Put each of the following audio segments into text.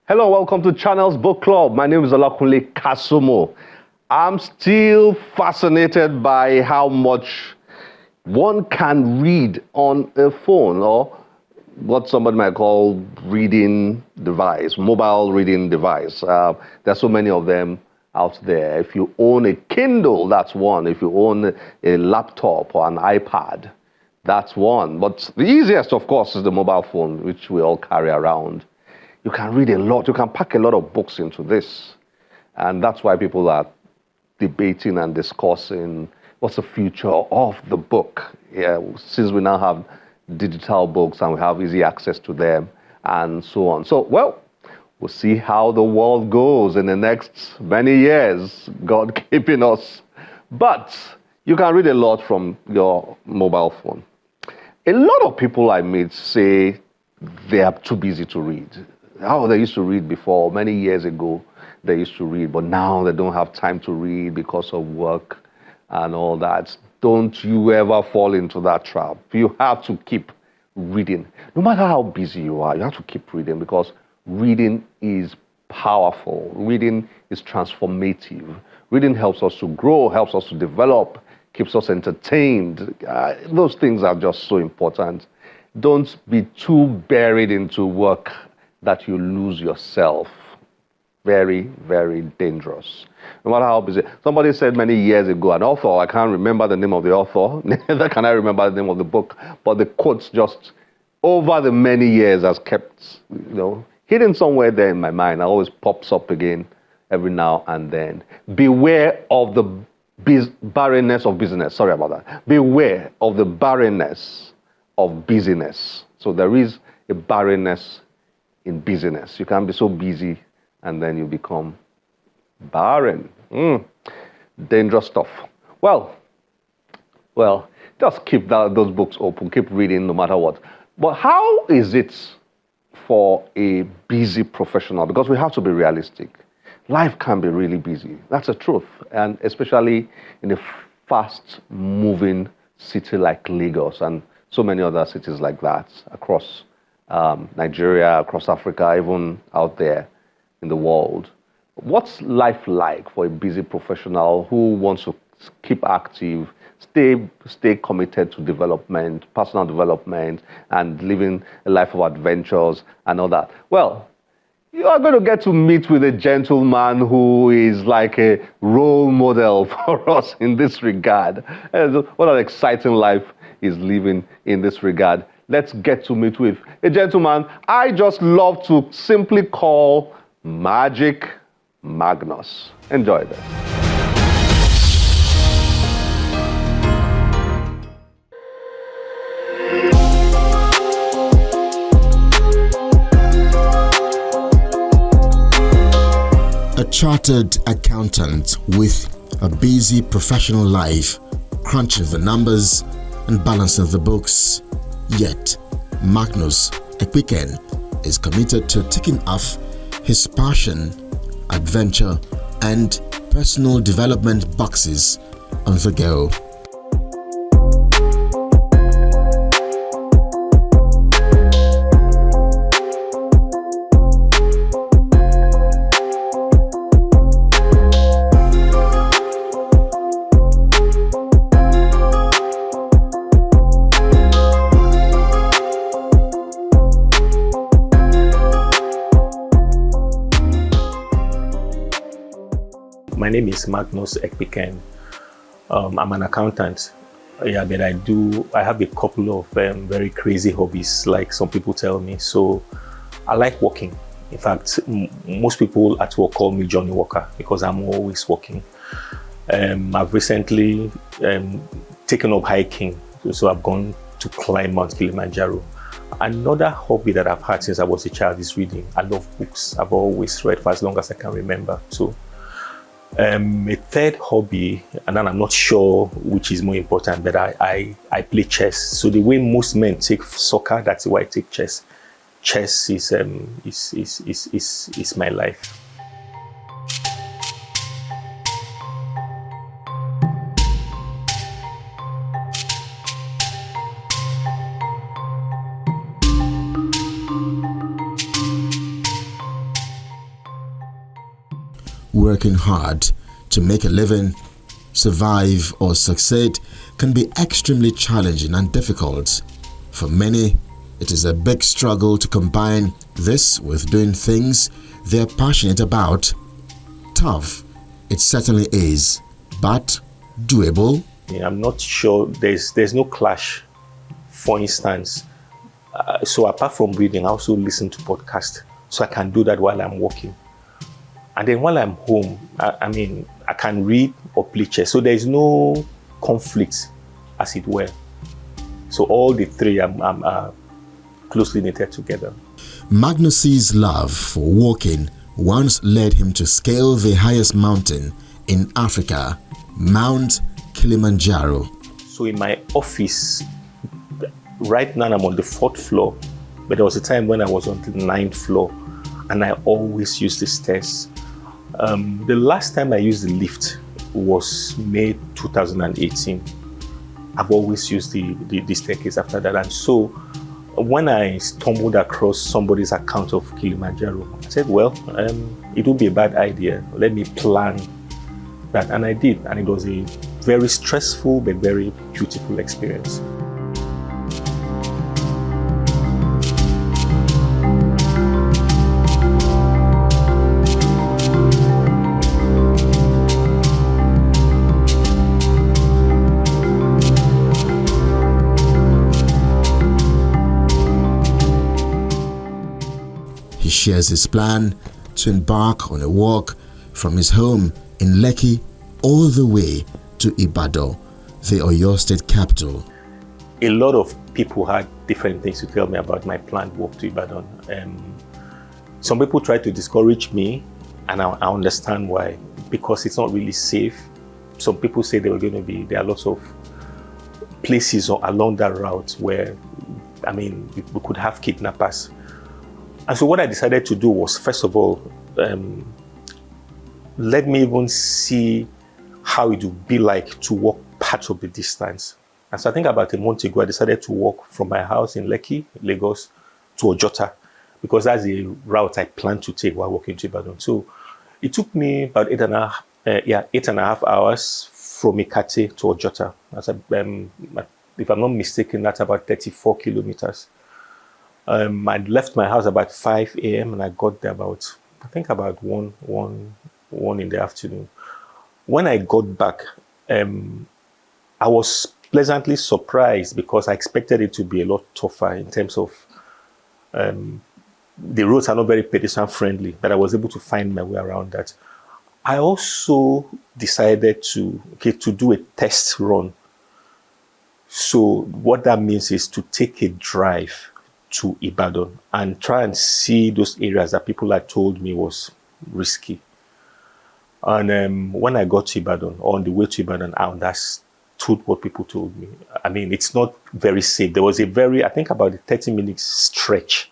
Hello, welcome to Channels Book Club. My name is Olakunle Kasumo. I'm still fascinated by how much one can read on a phone, or what somebody might call reading device, mobile reading device. There's so many of them out there. If you own a Kindle, that's one. If you own a laptop or an iPad, that's one. But the easiest, of course, is the mobile phone, which we all carry around. You can read a lot. You can pack a lot of books into this. And that's why people are debating and discussing what's the future of the book. Yeah, since we now have digital books and we have easy access to them and so on. So, well, we'll see how the world goes in the next many years, God keeping us. But you can read a lot from your mobile phone. A lot of people I meet say they are too busy to read. Oh, they used to read before. Many years ago, they used to read, but now they don't have time to read because of work and all that. Don't you ever fall into that trap. You have to keep reading. No matter how busy you are, you have to keep reading, because reading is powerful. Reading is transformative. Reading helps us to grow, helps us to develop, keeps us entertained. Those things are just so important. Don't be too buried into work that you lose yourself. Very, very dangerous. No matter how busy. Somebody said many years ago, an author, I can't remember the name of the author, neither can I remember the name of the book, but the quotes just over the many years has kept, hidden somewhere there in my mind. It always pops up again every now and then. Beware of the barrenness of business. Sorry about that. Beware of the barrenness of busyness. So there is a barrenness in busyness. You can be so busy and then you become barren. Dangerous stuff. Well, just keep those books open. Keep reading no matter what. But how is it for a busy professional? Because we have to be realistic. Life can be really busy. That's the truth. And especially in a fast-moving city like Lagos and so many other cities like that across Nigeria, across Africa, even out there in the world. What's life like for a busy professional who wants to keep active, stay committed to development, personal development, and living a life of adventures and all that? Well, you are going to get to meet with a gentleman who is like a role model for us in this regard. And what an exciting life is living in this regard. Let's get to meet with a gentleman I just love to simply call Magic Magnus. Enjoy this. A chartered accountant with a busy professional life, crunching the numbers and balancing the books. Yet, Magnus Ekpiken is committed to ticking off his passion, adventure, and personal development boxes on the go. My name is Magnus Ekpiken. I'm an accountant. Yeah, but I have a couple of very crazy hobbies, like some people tell me. So I like walking. In fact, most people at work call me Johnny Walker because I'm always walking. I've recently taken up hiking. So I've gone to climb Mount Kilimanjaro. Another hobby that I've had since I was a child is reading. I love books. I've always read for as long as I can remember. So a third hobby, and then I'm not sure which is more important, but I play chess. So the way most men take soccer, that's why I take chess. Chess is my life. working hard to make a living, survive or succeed can be extremely challenging and difficult. For many, it is a big struggle to combine this with doing things they're passionate about. Tough, it certainly is, but doable. I'm not sure there's no clash. For instance, so apart from reading, I also listen to podcasts, so I can do that while I'm working. And then while I'm home, I can read or play chess. So there's no conflict, as it were. So all the three are closely knitted together. Magnus's love for walking once led him to scale the highest mountain in Africa, Mount Kilimanjaro. So in my office, right now I'm on the 4th floor, but there was a time when I was on the 9th floor, and I always used the stairs. The last time I used the lift was May 2018. I've always used the staircase after that. And so when I stumbled across somebody's account of Kilimanjaro, I said, well, it would be a bad idea. Let me plan that. And I did. And it was a very stressful but very beautiful experience. He shares his plan to embark on a walk from his home in Lekki all the way to Ibadan, the Oyo State capital. A lot of people had different things to tell me about my planned walk to Ibadan. Some people tried to discourage me, and I understand why, because it's not really safe. Some people say there are lots of places along that route where, we could have kidnappers. And so what I decided to do was, first of all, let me even see how it would be like to walk part of the distance. And so I think about a month ago, I decided to walk from my house in Lekki, Lagos, to Ojota, because that's the route I plan to take while walking to Ibadan. So it took me about 8.5 hours from Ikate to Ojota. If I'm not mistaken, that's about 34 kilometers. I left my house about 5 a.m. and I got there about 1 in the afternoon. When I got back, I was pleasantly surprised because I expected it to be a lot tougher in terms of the roads are not very pedestrian friendly, but I was able to find my way around that. I also decided to do a test run. So what that means is to take a drive to Ibadan and try and see those areas that people had told me was risky. And when I got to Ibadan, or on the way to Ibadan, I understood what people told me. It's not very safe. There was about a 30-minute stretch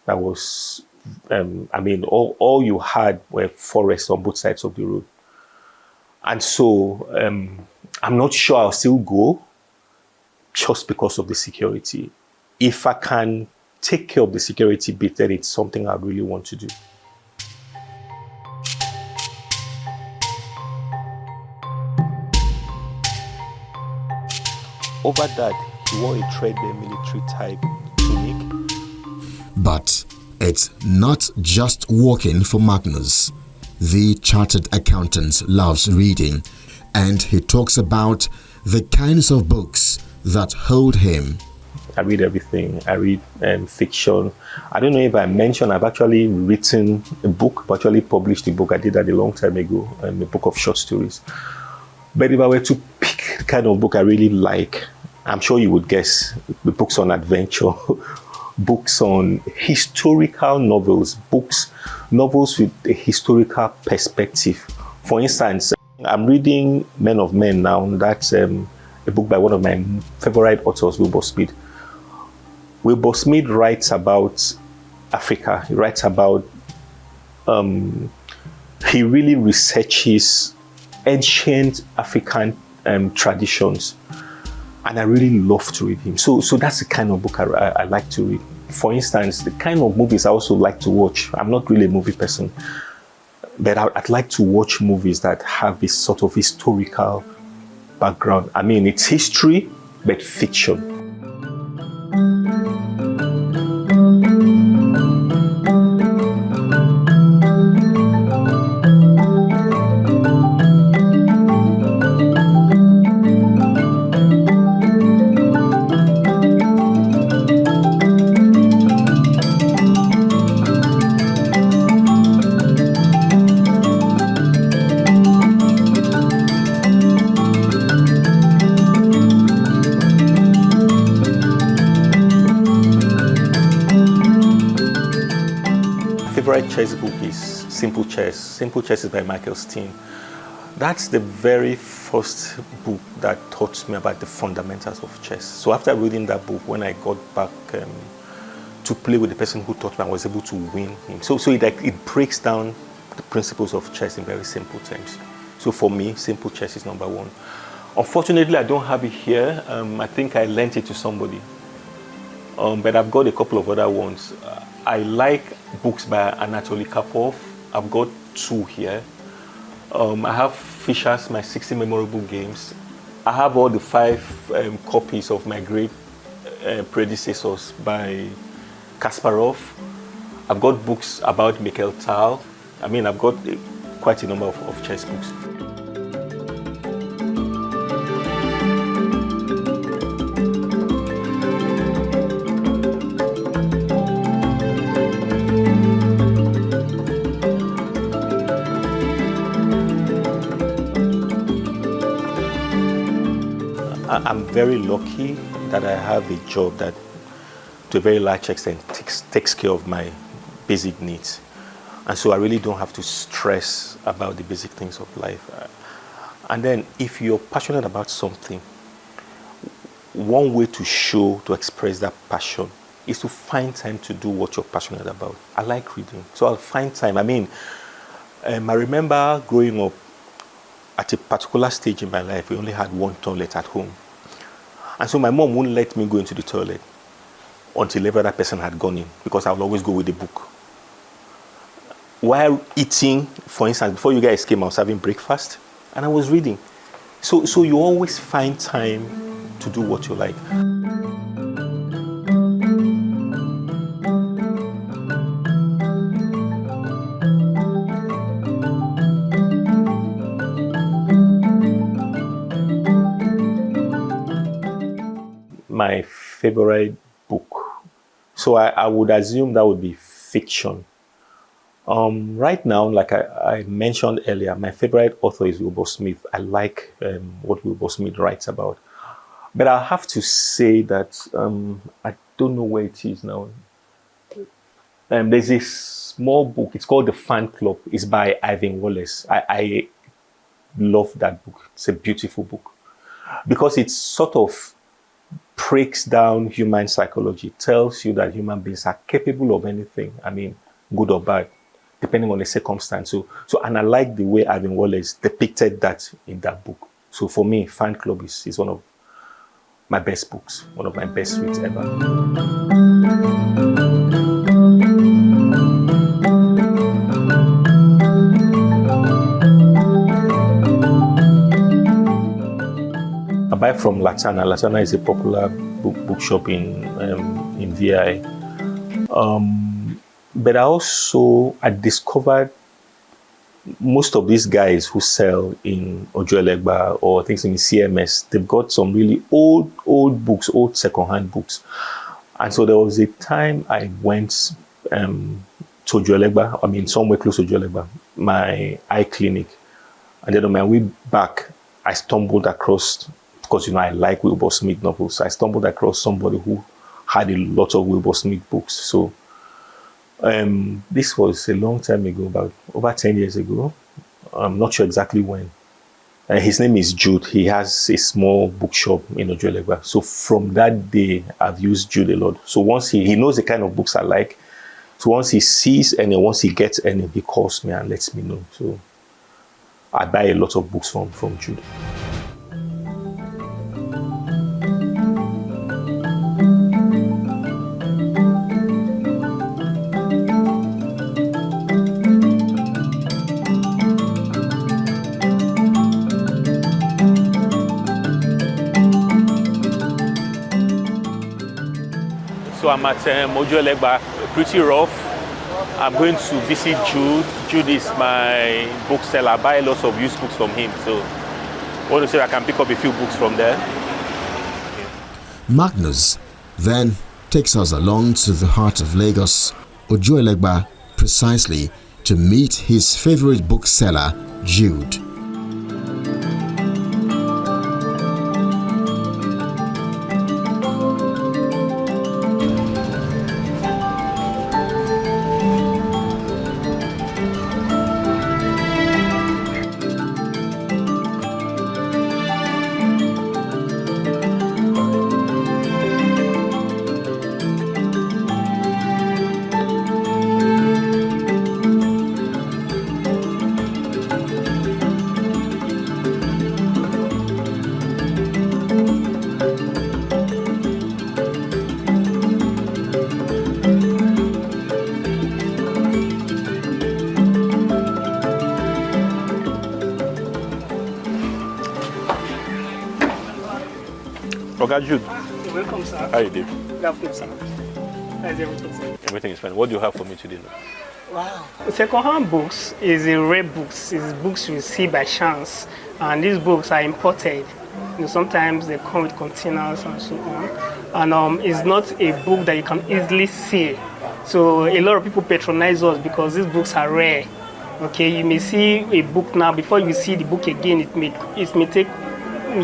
that was, all you had were forests on both sides of the road. And so I'm not sure I'll still go just because of the security. If I can take care of the security bit, then it's something I really want to do. Over that, he wore a threadbare military type tunic. But it's not just walking for Magnus. The chartered accountant loves reading, and he talks about the kinds of books that hold him. I read everything. I read fiction. I don't know if I mentioned, I've actually written a book, I've actually published a book. I did that a long time ago, a book of short stories. But if I were to pick the kind of book I really like, I'm sure you would guess, the books on adventure, books on historical novels, novels with a historical perspective. For instance, I'm reading Men of Men now. That's a book by one of my favorite authors, Wilbur Smith. Wilbur Smith writes about Africa. He writes about, he really researches ancient African traditions. And I really love to read him. So that's the kind of book I like to read. For instance, the kind of movies I also like to watch. I'm not really a movie person. But I'd like to watch movies that have this sort of historical background. I mean, it's history, but fiction. Favorite chess book is Simple Chess. Simple Chess is by Michael Steen. That's the very first book that taught me about the fundamentals of chess. So after reading that book, when I got back to play with the person who taught me, I was able to win him. So it breaks down the principles of chess in very simple terms. So for me, Simple Chess is number one. Unfortunately, I don't have it here. I think I lent it to somebody. But I've got a couple of other ones. I like books by Anatoly Karpov. I've got 2 here. I have Fischer's My 60 Memorable Games. I have all the 5 copies of my great predecessors by Kasparov. I've got books about Mikhail Tal. I mean, I've got quite a number of chess books. I'm very lucky that I have a job that, to a very large extent, takes care of my basic needs. And so I really don't have to stress about the basic things of life. And then if you're passionate about something, one way to express that passion is to find time to do what you're passionate about. I like reading, so I'll find time. I mean, I remember growing up, at a particular stage in my life, we only had one toilet at home. And so my mom wouldn't let me go into the toilet until every other person had gone in, because I would always go with a book. While eating, for instance, before you guys came, I was having breakfast and I was reading. So you always find time to do what you like. My favorite book. So I would assume that would be fiction. Right now, like I mentioned earlier, my favorite author is Wilbur Smith. I like what Wilbur Smith writes about. But I have to say that I don't know where it is now. There's a small book. It's called The Fan Club. It's by Ivan Wallace. I love that book. It's a beautiful book because it sort of breaks down human psychology, tells you that human beings are capable of anything. I mean, good or bad, depending on the circumstance. And I like the way Ivan Wallace depicted that in that book. So for me, Fan Club is one of my best books, one of my best reads ever. I buy from Latana. Latana is a popular bookshop in VI. But I discovered most of these guys who sell in Ojuelegba or things in CMS, they've got some really old books, old secondhand books. And so there was a time I went to Ojuelegba, I mean somewhere close to Ojuelegba, my eye clinic. And then on my way back, I stumbled across, because I like Wilbur Smith novels, I stumbled across somebody who had a lot of Wilbur Smith books. So this was a long time ago, about over 10 years ago. I'm not sure exactly when. His name is Jude. He has a small bookshop in Ojuelegba. So from that day, I've used Jude a lot. So once he knows the kind of books I like, so once he sees any, once he gets any, he calls me and lets me know. So I buy a lot of books from Jude. So I'm at Ojuelegba, pretty rough. I'm going to visit Jude. Jude is my bookseller. I buy lots of used books from him. So I want to say I can pick up a few books from there. Magnus then takes us along to the heart of Lagos, Ojuelegba, precisely to meet his favorite bookseller, Jude. Okay, Jude. You're welcome, sir. How you doing? Good afternoon, sir. How's everything, sir? Everything is fine. What do you have for me today? Wow. Second-hand books is a rare books. It's books you see by chance, and these books are imported. Sometimes they come with containers and so on, and it's not a book that you can easily see. So a lot of people patronize us because these books are rare. Okay, you may see a book now. Before you see the book again, it may take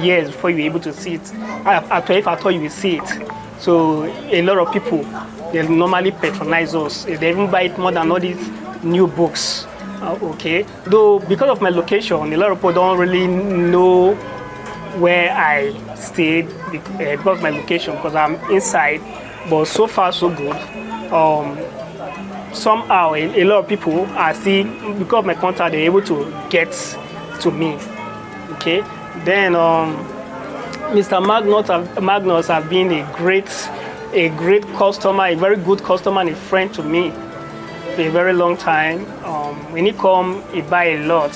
years before you're able to see it. After if I thought you will see it. So a lot of people, they normally patronize us. They even buy it more than all these new books. Okay, though because of my location, a lot of people don't really know where I stayed because of my location, because I'm inside. But so far so good. Somehow a lot of people are still, because of my contact, they're able to get to me. Okay. Then Mr. Magnus have been a great customer, a very good customer and a friend to me for a very long time. When he come, he buy a lot.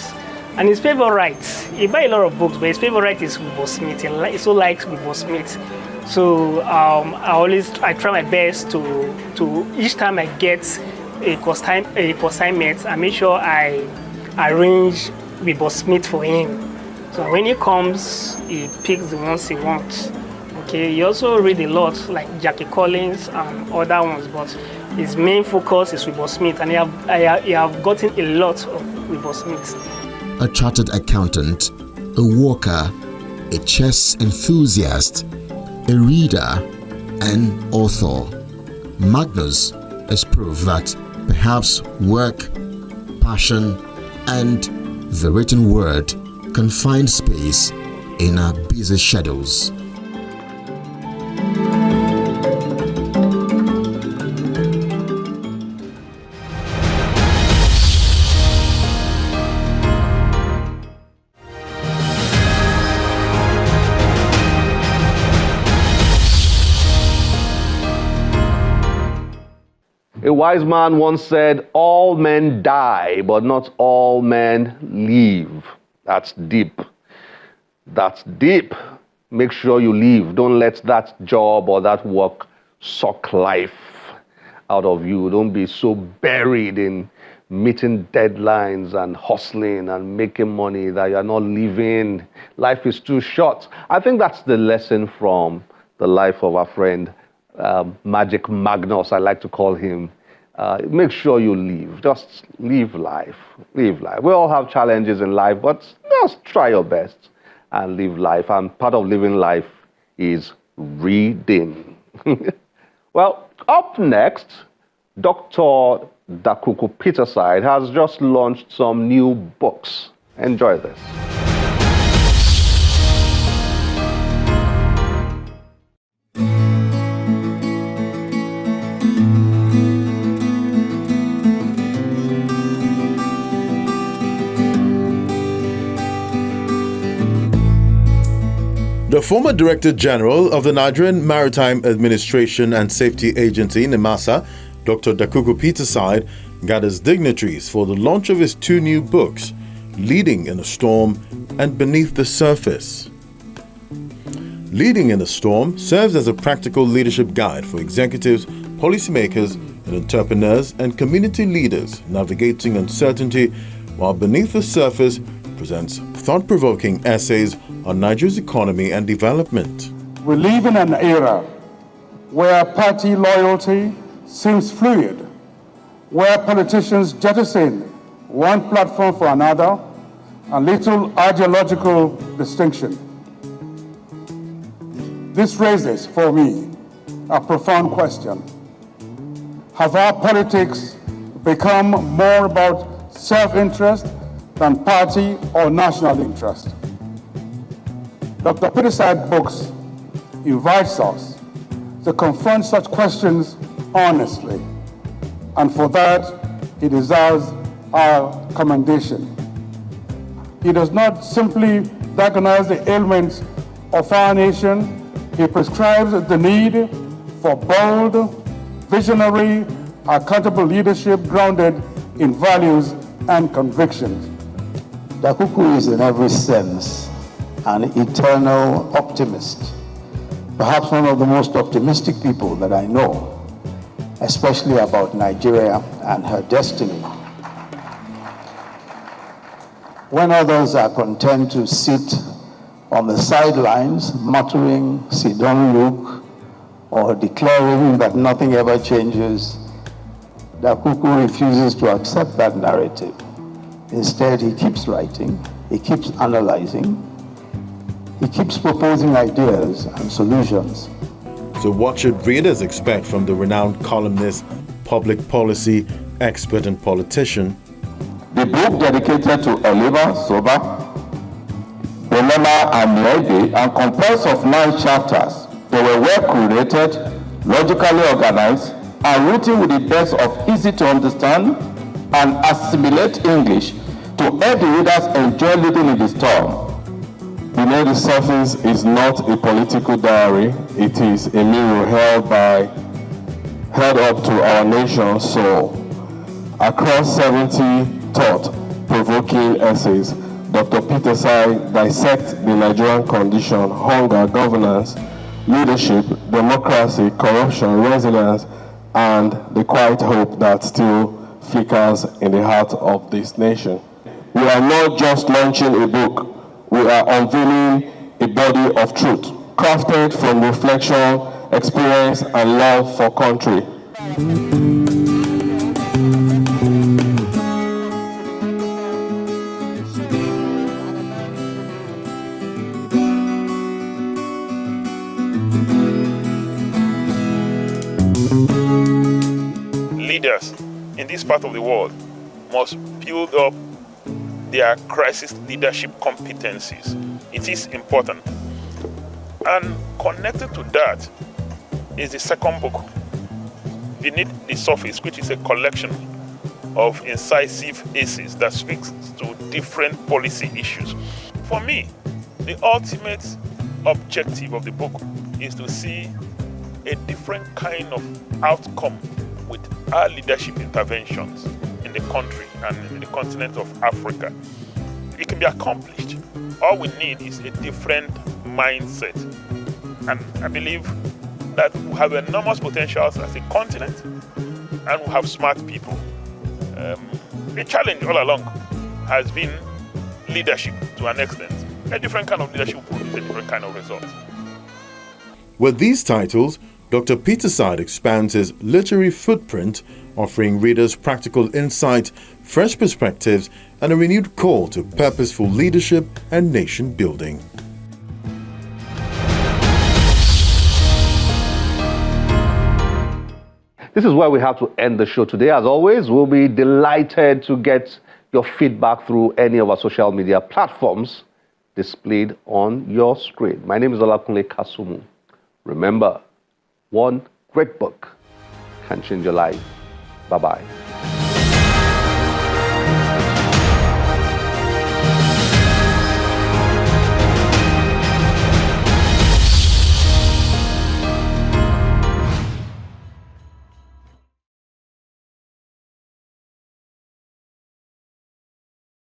And his favorite, he buy a lot of books, but his favorite is Wibo Smith. He so likes Wibo Smith. So I try my best to each time I get a consignment, I make sure I arrange Wibo Smith for him. So when he comes, he picks the ones he wants. Okay, he also read a lot, like Jackie Collins and other ones, but his main focus is Wibo Smith, and I have gotten a lot of Wibo Smith. A chartered accountant, a worker, a chess enthusiast, a reader, and author, Magnus is proof that perhaps work, passion, and the written word can find space in our busy schedules. A wise man once said, all men die, but not all men live. That's deep. That's deep. Make sure you live. Don't let that job or that work suck life out of you. Don't be so buried in meeting deadlines and hustling and making money that you're not living. Life is too short. I think that's the lesson from the life of our friend, Magic Magnus, I like to call him. Make sure you live. Just live life. Live life. We all have challenges in life, but just try your best and live life. And part of living life is reading. Well, up next, Dr. Dakuku Peterside has just launched some new books. Enjoy this. The former Director General of the Nigerian Maritime Administration and Safety Agency, NIMASA, Dr. Dakuku Peterside, gathers dignitaries for the launch of his two new books, Leading in a Storm and Beneath the Surface. Leading in the Storm serves as a practical leadership guide for executives, policymakers, and entrepreneurs and community leaders navigating uncertainty, while Beneath the Surface presents thought-provoking essays on Nigeria's economy and development. We live in an era where party loyalty seems fluid, where politicians jettison one platform for another, and little ideological distinction. This raises, for me, a profound question. Have our politics become more about self-interest than party or national interest? Dr. Peterside books invites us to confront such questions honestly, and for that, he deserves our commendation. He does not simply diagnose the ailments of our nation, he prescribes the need for bold, visionary, accountable leadership grounded in values and convictions. Dakuku is in every sense an eternal optimist, perhaps one of the most optimistic people that I know, especially about Nigeria and her destiny. When others are content to sit on the sidelines, muttering, "See, don't look," or declaring that nothing ever changes, Dakuku refuses to accept that narrative. Instead, he keeps writing, he keeps analyzing, he keeps proposing ideas and solutions. So what should readers expect from the renowned columnist, public policy expert and politician? The book dedicated to Oliver Soba, Benema and Lede, and composed of 9 chapters. They were well curated, logically organized, and written with the best of easy to understand and assimilate English to help the readers enjoy living in the storm. Beneath the Surface is not a political diary. It is a mirror held up to our nation's soul. Across 70 thought-provoking essays, Dr. Peterside dissects the Nigerian condition, hunger, governance, leadership, democracy, corruption, resilience, and the quiet hope that still flickers in the heart of this nation. We are not just launching a book, we are unveiling a body of truth, crafted from reflection, experience, and love for country. Leaders in this part of the world must build up their crisis leadership competencies. It is important. And connected to that is the second book, Beneath the Surface, which is a collection of incisive essays that speaks to different policy issues. For me, the ultimate objective of the book is to see a different kind of outcome with our leadership interventions in the country and in the continent of Africa. It can be accomplished. All we need is a different mindset. And I believe that we have enormous potentials as a continent and we have smart people. The challenge all along has been leadership to an extent. A different kind of leadership will produce a different kind of result. With these titles, Dr. Peterside expands his literary footprint, offering readers practical insight, fresh perspectives, and a renewed call to purposeful leadership and nation building. This is where we have to end the show today. As always, we'll be delighted to get your feedback through any of our social media platforms displayed on your screen. My name is Olakunle Kasumu. Remember, one great book can change your life. Bye-bye.